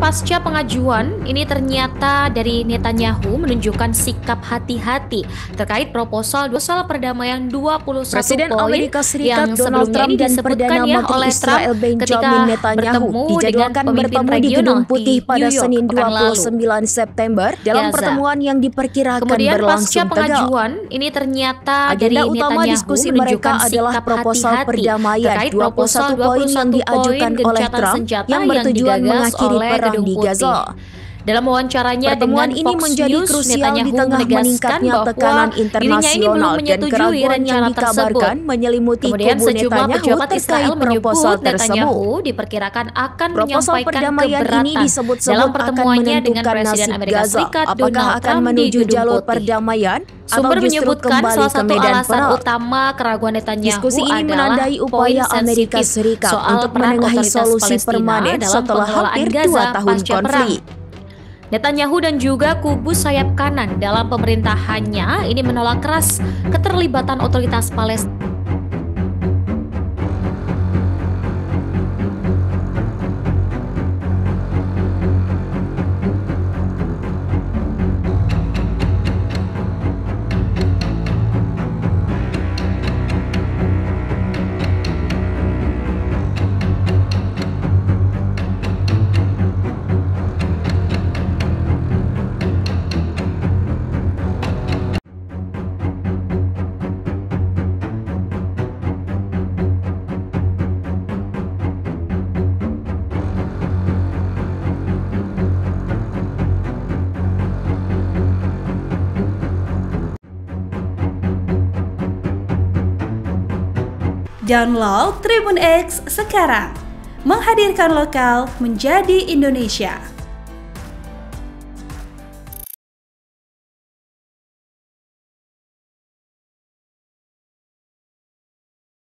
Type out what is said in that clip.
pasca pengajuan, ini ternyata dari Netanyahu menunjukkan sikap hati-hati terkait proposal perdamaian 21 Presiden poin Amerika Serikat yang Donald sebelumnya Trump ini dan disebutkan Perdana ya Menteri oleh Trump Israel Benjamin ketika Netanyahu bertemu dijadwalkan dengan bertemu di regional Gedung Putih pada New York Senin pekan lalu. 29 September dalam Gaza. pertemuan yang diperkirakan Kemudian pasca berlangsung tegang. pengajuan, ini ternyata Agenda dari utama Netanyahu diskusi menunjukkan mereka adalah sikap proposal hati-hati perdamaian terkait 21 poin yang diajukan oleh gencatan Trump senjata yang yang bertujuan digagas mengakhiri oleh perang Gedung di Putih. Gaza. Dalam wawancaranya Pertemuan dengan ini Fox menjadi News, krusial di Netanyahu tengah menegaskan meningkatnya bahwa tekanan dirinya ini belum internasional dan menyetujui keraguan yang rencana dikabarkan tersebut. menyelimuti Kemudian kubu sejumlah Netanyahu pejabat terkait Israel proposal menyebut tersebut. Netanyahu diperkirakan akan Proposal menyampaikan perdamaian ini keberatan disebut-sebut dalam akan pertemuannya dengan menentukan Presiden nasib Amerika Gaza. Serikat Apakah Donald akan Trump di menuju Gedung jalur Putih. perdamaian Sumber atau justru menyebutkan kembali salah ke satu medan alasan perang? utama keraguan Netanyahu Diskusi ini adalah menandai poin upaya Amerika sensitif Serikat soal untuk peran menengahi otoritas solusi Palestina permanen dalam setelah pengelolaan hampir Gaza 2 tahun pasca konflik. perang. Netanyahu dan juga kubu sayap kanan dalam pemerintahannya ini menolak keras keterlibatan otoritas Palestina. Download Tribun X sekarang, menghadirkan lokal menjadi Indonesia.